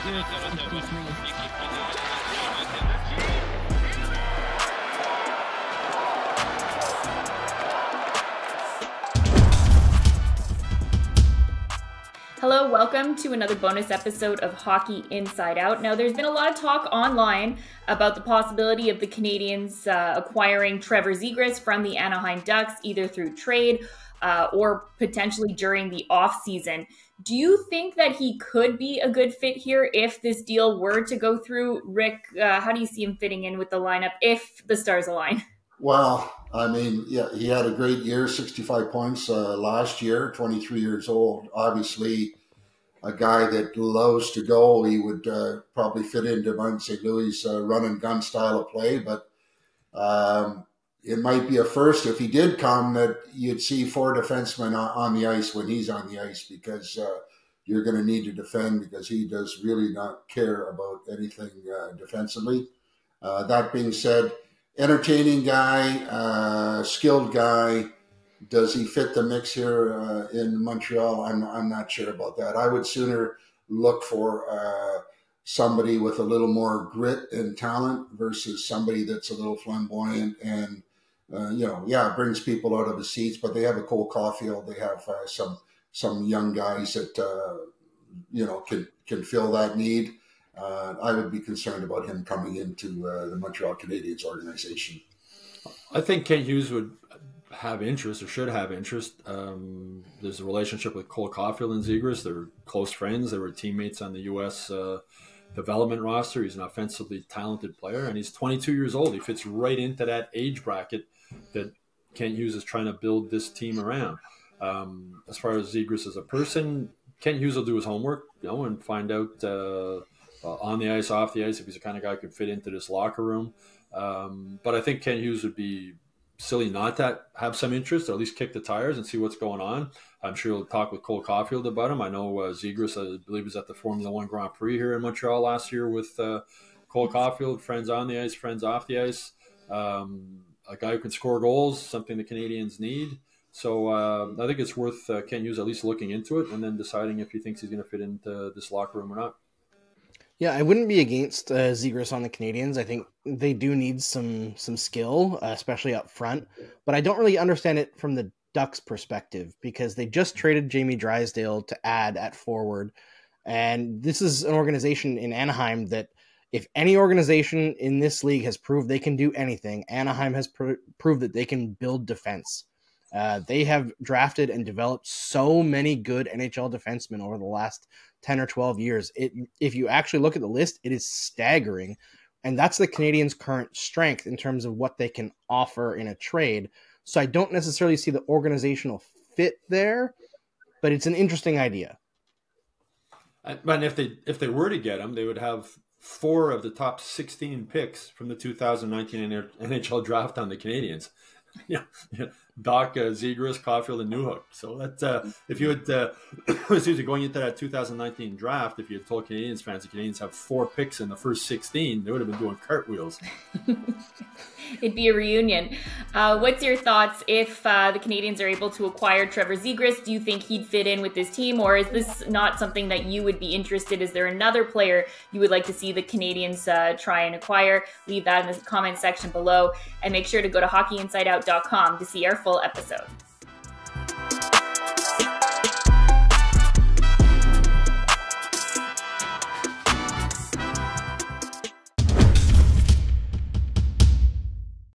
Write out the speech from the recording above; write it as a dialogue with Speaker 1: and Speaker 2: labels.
Speaker 1: Hello, welcome to another bonus episode of Hockey Inside Out. Now, there's been a lot of talk online about the possibility of the Canadiens acquiring Trevor Zegras from the Anaheim Ducks, either through trade or potentially during the offseason. Do you think that he could be a good fit here if this deal were to go through? Rick, how do you see him fitting in with the lineup if the stars align?
Speaker 2: Well, I mean, yeah, he had a great year, 65 points last year, 23 years old. Obviously, a guy that loves to go. He would probably fit into Martin St. Louis' run and gun style of play, but it might be a first if he did come that you'd see four defensemen on the ice when he's on the ice, because you're going to need to defend, because he does really not care about anything defensively. That being said, entertaining guy, skilled guy. Does he fit the mix here in Montreal? I'm not sure about that. I would sooner look for somebody with a little more grit and talent versus somebody that's a little flamboyant and brings people out of the seats. But they have a Cole Caulfield. They have some young guys that can fill that need. I would be concerned about him coming into the Montreal Canadiens organization.
Speaker 3: I think Kent Hughes would have interest, or should have interest. There's a relationship with Cole Caulfield and Zegras. They're close friends. They were teammates on the U.S. Development roster. He's an offensively talented player, and he's 22 years old. He fits right into that age bracket that Kent Hughes is trying to build this team around. As far as Zegras as a person, Kent Hughes will do his homework, and find out on the ice, off the ice, if he's the kind of guy who could fit into this locker room. But I think Kent Hughes would be silly not to have some interest, or at least kick the tires and see what's going on. I'm sure he'll talk with Cole Caulfield about him. I know Zegras, I believe, was at the Formula One Grand Prix here in Montreal last year with Cole Caulfield, friends on the ice, friends off the ice. A guy who can score goals, something the Canadiens need. So I think it's worth Kent Hughes at least looking into it and then deciding if he thinks he's going to fit into this locker room or not.
Speaker 4: Yeah, I wouldn't be against Zegras on the Canadiens. I think they do need some skill, especially up front. But I don't really understand it from the Ducks' perspective, because they just traded Jamie Drysdale to add at forward. And this is an organization in Anaheim that, if any organization in this league has proved they can do anything, Anaheim has proved that they can build defense. They have drafted and developed so many good NHL defensemen over the last 10 or 12 years. If you actually look at the list, it is staggering. And that's the Canadiens' current strength in terms of what they can offer in a trade. So I don't necessarily see the organizational fit there, but it's an interesting idea.
Speaker 3: But if they were to get him, they would have 4 of the top 16 picks from the 2019 NHL draft on the Canadiens. Doc, Zegras, Caulfield, and Newhook. So that if you had, going into that 2019 draft, if you had told Canadiens fans the Canadiens have 4 picks in the first 16, they would have been doing cartwheels.
Speaker 1: It'd be a reunion. What's your thoughts if the Canadiens are able to acquire Trevor Zegras? Do you think he'd fit in with this team, or is this not something that you would be interested? Is there another player you would like to see the Canadiens try and acquire? Leave that in the comment section below, and make sure to go to hockeyinsideout.com to see our full episode.